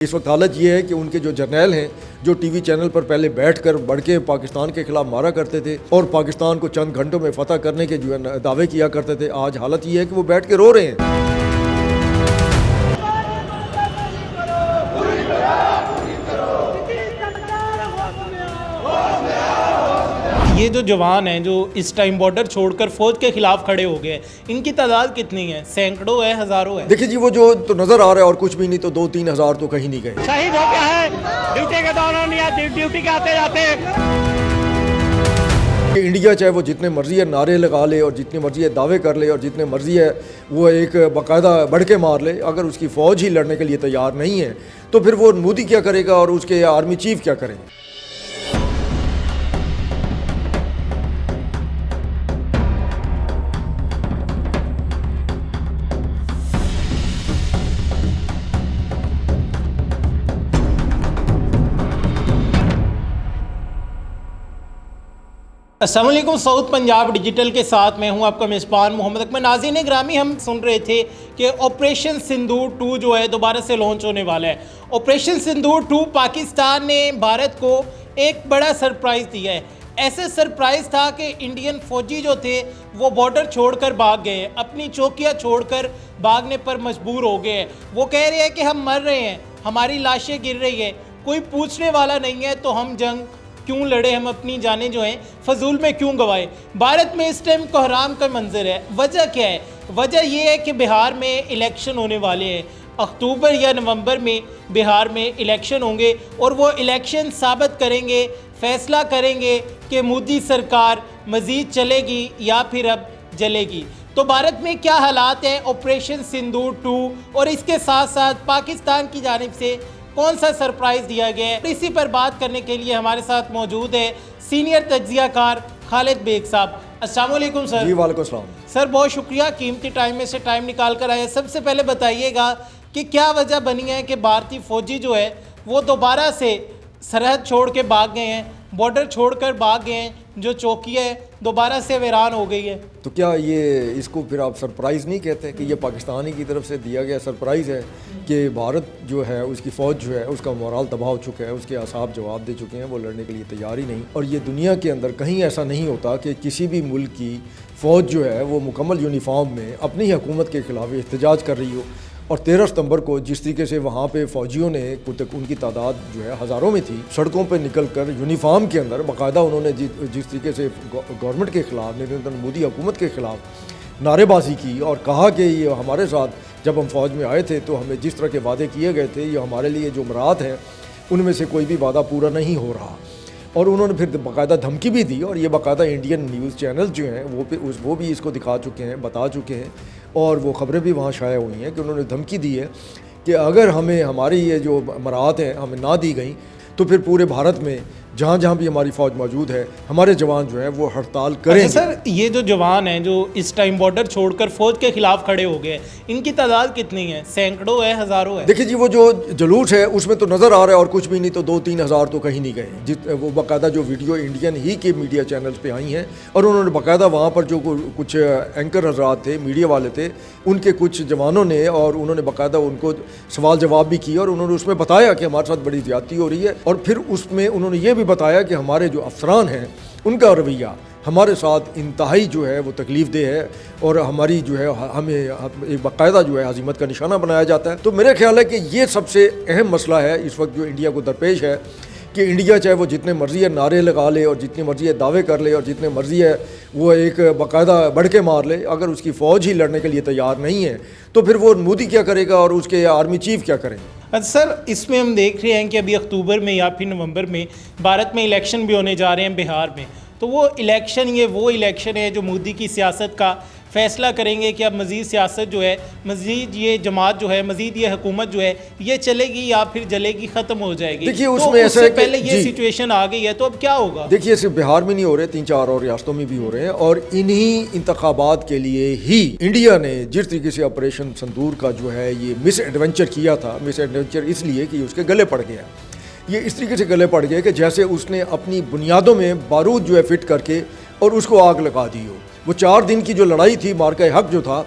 इस वक्त हालत ये है कि उनके जो जर्नैल हैं जो टीवी चैनल पर पहले बैठकर बढ़ के पाकिस्तान के खिलाफ मारा करते थे और पाकिस्तान को चंद घंटों में फतह करने के जो है दावे किया करते थे, आज हालत ये है कि वो बैठ के रो रहे हैं। ये जो जवान हैं जो इस टाइम बॉर्डर छोड़कर फौज के खिलाफ खड़े हो गए, इनकी तादाद कितनी है? सैकड़ों है, हजारों है? देखिए जी, वो जो तो नजर आ रहा है और कुछ भी नहीं तो 2-3 हज़ार तो कहीं नहीं गए। शहीद हो गया है ड्यूटी के दौरान या ड्यूटी के आते जाते। इंडिया चाहे वो जितने मर्जी है नारे लगा ले और जितने मर्जी है दावे कर ले और जितने मर्जी है वो एक बाकायदा बढ़ के मार ले, अगर उसकी फ़ौज ही लड़ने के लिए तैयार नहीं है तो फिर वो मोदी क्या करेगा और उसके आर्मी चीफ क्या करेंगे। अस्सलाम वालेकुम, साउथ पंजाब डिजिटल के साथ मैं हूं आपका मेज़बान मोहम्मद अकमल। नाज़रीन ग्रामी, हम सुन रहे थे कि ऑपरेशन सिंदूर 2 जो है दोबारा से लॉन्च होने वाला है। ऑपरेशन सिंदूर 2 पाकिस्तान ने भारत को एक बड़ा सरप्राइज़ दिया है। ऐसे सरप्राइज़ था कि इंडियन फौजी जो थे वो बॉर्डर छोड़कर भाग गए, अपनी चौकियाँ छोड़कर भागने पर मजबूर हो गए। वो कह रहे हैं कि हम मर रहे हैं, हमारी लाशें गिर रही हैं, कोई पूछने वाला नहीं है तो हम जंग क्यों लड़े, हम अपनी जानें जो हैं फजूल में क्यों गवाए। भारत में इस टाइम कोहराम का मंजर है। वजह क्या है? वजह यह है कि बिहार में इलेक्शन होने वाले हैं। अक्टूबर या नवंबर में बिहार में इलेक्शन होंगे और वो इलेक्शन साबित करेंगे, फैसला करेंगे कि मोदी सरकार मज़ीद चलेगी या फिर अब जलेगी। तो भारत में क्या हालात हैं ऑपरेशन सिंदूर 2 और इसके साथ साथ पाकिस्तान की जानिब से कौन सा सरप्राइज़ दिया गया है, इसी पर बात करने के लिए हमारे साथ मौजूद है सीनियर तज्जियाकार खालिद बेग साहब। अस्सलाम वालेकुम सर। जी वालेकुम सलाम। सर बहुत शुक्रिया, कीमती टाइम में से टाइम निकाल कर आए। सबसे पहले बताइएगा कि क्या वजह बनी है कि भारतीय फौजी जो है वो दोबारा से सरहद छोड़ के भाग गए हैं, बॉर्डर छोड़कर भाग गए हैं, जो चौकी है दोबारा से वीरान हो गई है। तो क्या ये इसको फिर आप सरप्राइज़ नहीं कहते कि ये पाकिस्तानी की तरफ से दिया गया सरप्राइज़ है कि भारत जो है उसकी फ़ौज जो है उसका मोराल तबाह हो चुका है, उसके असाब जवाब दे चुके हैं, वो लड़ने के लिए तैयार ही नहीं। और ये दुनिया के अंदर कहीं ऐसा नहीं होता कि किसी भी मुल्क की फ़ौज जो है वो मुकम्मल यूनिफॉर्म में अपनी ही हुकूमत के ख़िलाफ़ एहतजाज कर रही हो। और 13 सितंबर को जिस तरीके से वहाँ पे फ़ौजियों ने उनकी तादाद जो है हज़ारों में थी, सड़कों पे निकल कर यूनिफॉर्म के अंदर बाकायदा उन्होंने जिस तरीके से गवर्नमेंट के ख़िलाफ़, नरेंद्र मोदी हुकूमत के ख़िलाफ़ नारेबाजी की और कहा कि ये हमारे साथ जब हम फ़ौज में आए थे तो हमें जिस तरह के वादे किए गए थे, ये हमारे लिए जो मराद हैं उनमें से कोई भी वादा पूरा नहीं हो रहा। और उन्होंने फिर बाकायदा धमकी भी दी और ये बाकायदा इंडियन न्यूज़ चैनल जो हैं वो भी इसको दिखा चुके हैं, बता चुके हैं और वो ख़बरें भी वहाँ शाया हुई हैं कि उन्होंने धमकी दी है कि अगर हमें हमारी ये जो मराहत हैं हमें ना दी गई तो फिर पूरे भारत में जहाँ जहाँ भी हमारी फ़ौज मौजूद है हमारे जवान जो हैं वो हड़ताल करेंगे। अच्छा सर, ये जो जवान हैं जो इस टाइम बॉर्डर छोड़कर फौज के खिलाफ खड़े हो गए, इनकी तादाद कितनी है? सैकड़ों है, हज़ारों है? देखिए जी, वो जो जुलूस है उसमें तो नज़र आ रहा है और कुछ भी नहीं तो 2-3 हज़ार तो कहीं नहीं गए। वो बाकायदा जो वीडियो इंडियन ही के मीडिया चैनल्स पे आई हैं और उन्होंने बाकायदा वहाँ पर जो कुछ एंकर हज़रात थे, मीडिया वाले थे, उनके कुछ जवानों ने और उन्होंने बाकायदा उनको सवाल जवाब भी किया और उन्होंने उसमें बताया कि हमारे साथ बड़ी ज़्यादती हो रही है। और फिर उसमें उन्होंने ये भी बताया कि हमारे जो अफसरान हैं उनका रवैया हमारे साथ इंतहाई जो है वो तकलीफ़ दे है और हमारी जो है हमें एक बाकायदा जो है हज़ीमत का निशाना बनाया जाता है। तो मेरा ख्याल है कि ये सबसे अहम मसला है इस वक्त जो इंडिया को दरपेश है कि इंडिया चाहे वो जितने मर्जी है नारे लगा ले और जितनी मर्जी है दावे कर ले और जितने मर्जी है वो एक बाकायदा बढ़ के मार ले, अगर उसकी फ़ौज ही लड़ने के लिए तैयार नहीं है तो फिर वो मोदी क्या करेगा और उसके आर्मी चीफ क्या करेंगे। अच्छा सर, इसमें हम देख रहे हैं कि अभी अक्टूबर में या फिर नवंबर में भारत में इलेक्शन भी होने जा रहे हैं बिहार में। तो वो इलेक्शन है जो मोदी की सियासत का फ़ैसला करेंगे कि अब मज़ीद सियासत जो है, मज़ीद ये जमात जो है, मज़ीद ये हुकूमत जो है ये चलेगी या फिर जलेगी, ख़त्म हो जाएगी। देखिए तो उसमें ऐसा है पहले ये सिचुएशन आ गई है तो अब क्या होगा? देखिए सिर्फ बिहार में नहीं हो रहे, 3-4 और रियासतों में भी हो रहे हैं और इन्हीं इंतखाबात के लिए ही इंडिया ने जिस तरीके से ऑपरेशन सिंदूर का जो है ये मिस एडवेंचर किया था, मिस एडवेंचर इसलिए कि उसके गले पड़ गया, ये इस तरीके से गले पड़ गए कि जैसे उसने अपनी बुनियादों में बारूद जो है फिट करके और उसको आग लगा दी हो। वो 4 दिन की जो लड़ाई थी, मार्का हक जो था,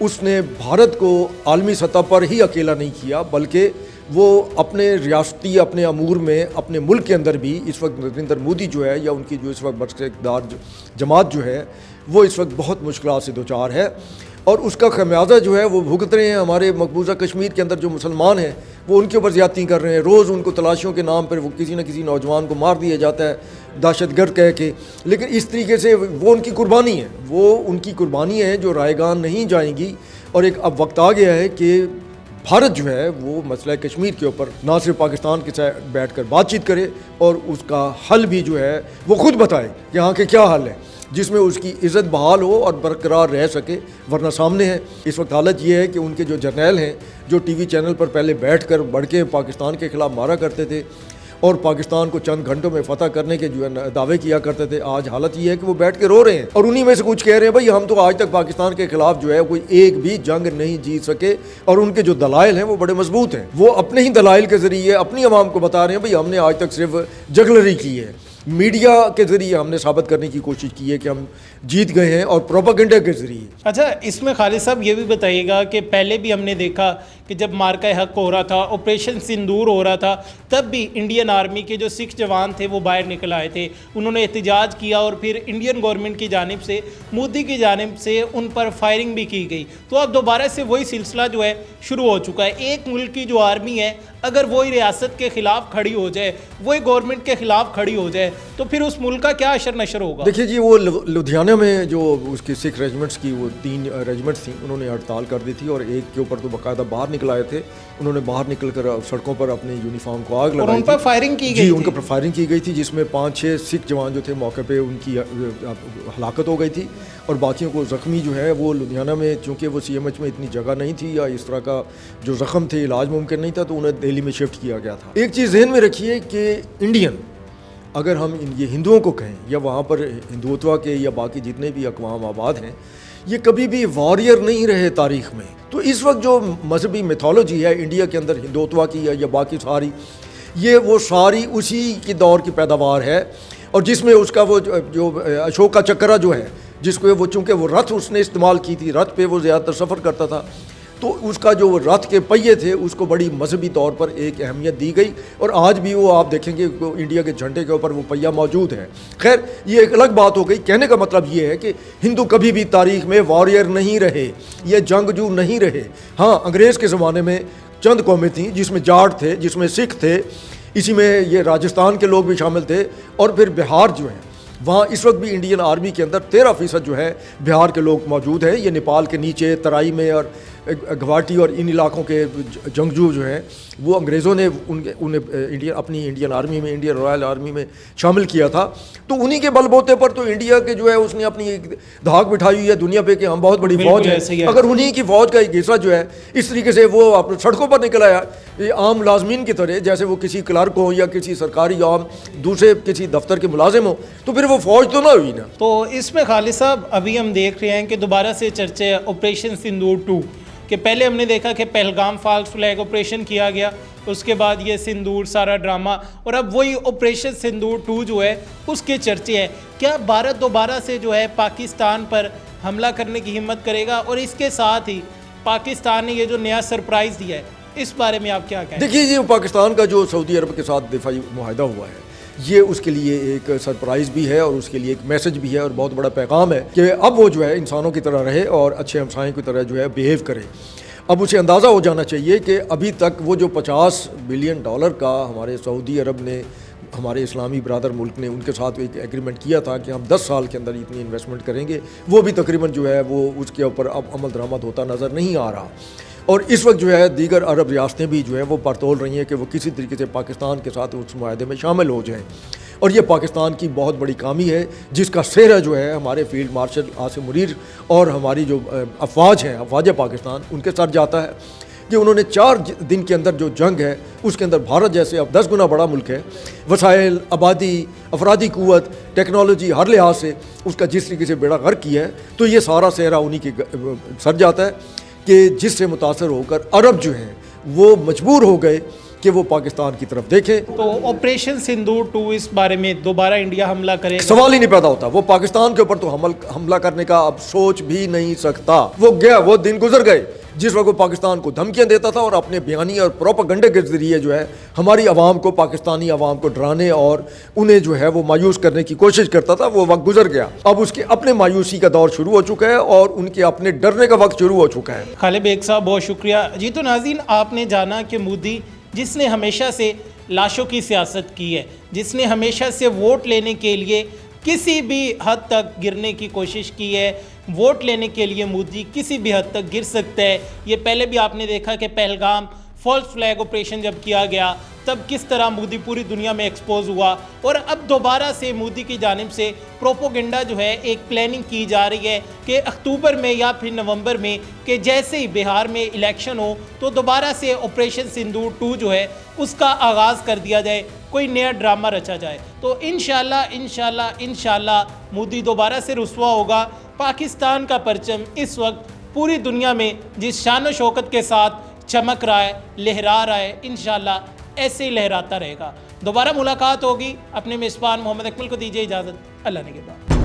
उसने भारत को आलमी सतह पर ही अकेला नहीं किया बल्कि वो अपने रियासती अपने अमूर में अपने मुल्क के अंदर भी इस वक्त नरेंद्र मोदी जो है या उनकी जो इस वक्त बरक़रार जमात जो है वो इस वक्त बहुत मुश्किलात से दो चार है और उसका खमियाजा जो है वो भुगत रहे हैं। हमारे मकबूजा कश्मीर के अंदर जो मुसलमान हैं वो उनके ऊपर ज़्यादती कर रहे हैं। रोज़ उनको तलाशियों के नाम पर वो किसी न किसी नौजवान को मार दिया जाता है दहशतगर्द कह के। लेकिन इस तरीके से वो उनकी कुर्बानी है, वो उनकी कुर्बानी है जो रायगान नहीं जाएंगी। और एक अब वक्त आ गया है कि भारत जो है वो मसला कश्मीर के ऊपर ना सिर्फ पाकिस्तान के साथ बैठ कर बातचीत करे और उसका हल भी जो है वो खुद बताए कि यहाँ के क्या हल है जिसमें उसकी इज़्ज़त बहाल हो और बरकरार रह सके। वरना सामने है इस वक्त हालत ये है कि उनके जो जर्नैल हैं जो टीवी चैनल पर पहले बैठकर बढ़ के पाकिस्तान के ख़िलाफ़ मारा करते थे और पाकिस्तान को चंद घंटों में फतह करने के जो है दावे किया करते थे, आज हालत ये है कि वो बैठ के रो रहे हैं और उन्हीं में से कुछ कह रहे हैं भाई हम तो आज तक पाकिस्तान के खिलाफ जो है कोई एक भी जंग नहीं जीत सके और उनके जो दलाइल हैं वो बड़े मजबूत हैं। वो अपने ही दलाइल के ज़रिए अपनी आवाम को बता रहे हैं भाई हमने आज तक सिर्फ जगलरी की है, मीडिया के ज़रिए हमने साबित करने की कोशिश की है कि हम जीत गए हैं और प्रोपेगेंडा के ज़रिए। अच्छा, इसमें खालिद साहब ये भी बताइएगा कि पहले भी हमने देखा कि जब मार्का हक हो रहा था, ऑपरेशन सिंदूर हो रहा था, तब भी इंडियन आर्मी के जो 6 जवान थे वो बाहर निकल आए थे, उन्होंने एहतजाज किया और फिर इंडियन गवर्नमेंट की जानिब से, मोदी की जानिब से उन पर फायरिंग भी की गई। तो अब दोबारा से वही सिलसिला जो है शुरू हो चुका है। एक मुल्क की जो आर्मी है अगर वही रियासत के ख़िलाफ़ खड़ी हो जाए, वही गवर्नमेंट के ख़िलाफ़ खड़ी हो जाए तो फिर उस मुल्क का क्या अशर नशर होगा? देखिए जी, वो लुधियाना में जो उसकी सिख रेजिमेंट्स की वो 3 रेजिमेंट्स थी, उन्होंने हड़ताल कर दी थी और एक के ऊपर तो बाकायदा बाहर निकल आए थे। उन्होंने बाहर निकल कर सड़कों पर अपने यूनिफॉर्म को आग लगाई, उन पर फायरिंग की गई जी, उन पर फायरिंग की गई थी जिसमें 5-6 सिख जवान जो थे मौके पे उनकी हलाकत हो गई थी और बाकियों को ज़ख्मी जो है वो लुधियाना में, चूँकि वो CMH में इतनी जगह नहीं थी या इस तरह का जो ज़ख्म थे इलाज मुमकिन नहीं था तो उन्हें दिल्ली में शिफ्ट किया गया था। एक चीज़ ज़हन में रखिए कि इंडियन, अगर हम ये हिंदुओं को कहें या वहाँ पर हिंदुत्व के या बाकी जितने भी अक़वाम आबाद हैं, ये कभी भी वॉरियर नहीं रहे तारीख़ में। तो इस वक्त जो मजहबी मिथोलॉजी है इंडिया के अंदर हिंदुत्व की या बाकी सारी, ये वो सारी उसी के दौर की पैदावार है और जिसमें उसका वो जो अशोक का चक्रा जो है जिसको वो, चूँकि वो रथ उसने इस्तेमाल की थी, रथ पे वो ज़्यादातर सफ़र करता था, तो उसका जो रथ के पहिए थे उसको बड़ी मजहबी तौर पर एक अहमियत दी गई और आज भी वो आप देखेंगे इंडिया के झंडे के ऊपर वो पहिया मौजूद है। खैर, ये एक अलग बात हो गई। कहने का मतलब ये है कि हिंदू कभी भी तारीख़ में वॉरियर नहीं रहे, ये जंगजू नहीं रहे। हाँ, अंग्रेज़ के ज़माने में चंद कौमें थीं जिसमें जाट थे, जिसमें सिख थे, इसी में ये राजस्थान के लोग भी शामिल थे और फिर बिहार जो है वहाँ इस वक्त भी इंडियन आर्मी के अंदर 13% जो है बिहार के लोग मौजूद हैं। ये नेपाल के नीचे तराई में और गुवाहाटी और इन इलाकों के जंगजू जो हैं वो अंग्रेज़ों ने उन्हें अपनी इंडियन आर्मी में, इंडियन रॉयल आर्मी में शामिल किया था। तो उन्हीं के बलबूते पर तो इंडिया के जो है उसने अपनी एक धाक बिठाई हुई है दुनिया पे कि हम बहुत बड़ी फ़ौज है। अगर उन्हीं की फ़ौज का एक हिस्सा जो है इस तरीके से वो अपने सड़कों पर निकल आया आम मुलाजमीन की तरह, जैसे वो किसी क्लर्क हो या किसी सरकारी आम दूसरे किसी दफ्तर के मुलाजिम हो, तो फिर वो फ़ौज तो ना हुई ना। तो इसमें खालिद साहब अभी हम देख रहे हैं कि दोबारा से चर्चे ऑपरेशन सिंदूर 2 कि पहले हमने देखा कि पहलगाम फॉल्स फ्लैग ऑपरेशन किया गया, उसके बाद ये सिंदूर सारा ड्रामा और अब वही ऑपरेशन सिंदूर 2 जो है उसके चर्चे हैं। क्या भारत दोबारा से जो है पाकिस्तान पर हमला करने की हिम्मत करेगा? और इसके साथ ही पाकिस्तान ने ये जो नया सरप्राइज़ दिया है इस बारे में आप क्या कहें? देखिए, ये पाकिस्तान का जो सऊदी अरब के साथ दिफाई मुआहदा हुआ है ये उसके लिए एक सरप्राइज़ भी है और उसके लिए एक मैसेज भी है और बहुत बड़ा पैगाम है कि अब वो जो है इंसानों की तरह रहे और अच्छे हमसायों की तरह जो है बिहेव करे। अब उसे अंदाज़ा हो जाना चाहिए कि अभी तक वो जो $50 बिलियन का हमारे सऊदी अरब ने, हमारे इस्लामी बरादर मुल्क ने उनके साथ एक एग्रीमेंट किया था कि हम 10 साल के अंदर इतनी इन्वेस्टमेंट करेंगे, वो भी तकरीबन जो है वो उसके ऊपर अब अमल दरामद होता नज़र नहीं आ रहा। और इस वक्त जो है दीगर अरब रियासतें भी जो है वो परतोल रही हैं कि वो किसी तरीके से पाकिस्तान के साथ उस मुआहदे में शामिल हो जाएं और ये पाकिस्तान की बहुत बड़ी कामी है जिसका सेहरा जो है हमारे फील्ड मार्शल आसिम मुनीर और हमारी जो अफवाज हैं, अफवाज पाकिस्तान, उनके सर जाता है कि उन्होंने 4 दिन के अंदर जो जंग है उसके अंदर भारत जैसे अब 10 गुना बड़ा मुल्क है, वसाइल, आबादी, अफरादी क़ुव्वत, टेक्नोलॉजी हर लिहाज से उसका जिस तरीके से बेड़ा गर्क किया है, तो ये सारा सेहरा उन्हीं के सर जाता है कि जिससे मुतासर होकर अरब जो हैं वो मजबूर हो गए कि वो पाकिस्तान की तरफ देखें। तो ऑपरेशन सिंदूर 2 इस बारे में दोबारा इंडिया हमला करेगा? सवाल ही नहीं पैदा होता। वो पाकिस्तान के ऊपर तो हमला करने का अब सोच भी नहीं सकता। वो गया, वो दिन गुजर गए जिस वक्त वो पाकिस्तान को धमकियां देता था और अपने बयानी और प्रोपेगेंडे के ज़रिए जो है हमारी आवाम को, पाकिस्तानी आवाम को डराने और उन्हें जो है वो मायूस करने की कोशिश करता था, वो वक्त गुजर गया। अब उसके अपने मायूसी का दौर शुरू हो चुका है और उनके अपने डरने का वक्त शुरू हो चुका है। खालिद बेग साहब बहुत शुक्रिया जी। तो नाज़रीन, आपने जाना कि मोदी जिसने हमेशा से लाशों की सियासत की है, जिसने हमेशा से वोट लेने के लिए किसी भी हद तक गिरने की कोशिश की है, वोट लेने के लिए मोदी किसी भी हद तक गिर सकता है। ये पहले भी आपने देखा कि पहलगाम फॉल्स फ्लैग ऑपरेशन जब किया गया तब किस तरह मोदी पूरी दुनिया में एक्सपोज हुआ, और अब दोबारा से मोदी की जानिब से प्रोपोगेंडा जो है एक प्लानिंग की जा रही है कि अक्टूबर में या फिर नवंबर में कि जैसे ही बिहार में इलेक्शन हो तो दोबारा से ऑपरेशन सिंदूर 2 जो है उसका आगाज़ कर दिया जाए, कोई नया ड्रामा रचा जाए। तो इंशाल्लाह मोदी दोबारा से रुसवा होगा। पाकिस्तान का परचम इस वक्त पूरी दुनिया में जिस शान व शौकत के साथ चमक रहा है, लहरा रहा है, इंशाल्लाह ऐसे ही लहराता रहेगा। दोबारा मुलाकात होगी। अपने मेज़बान मोहम्मद अकमल को दीजिए इजाज़त। अल्लाह ने के बाद।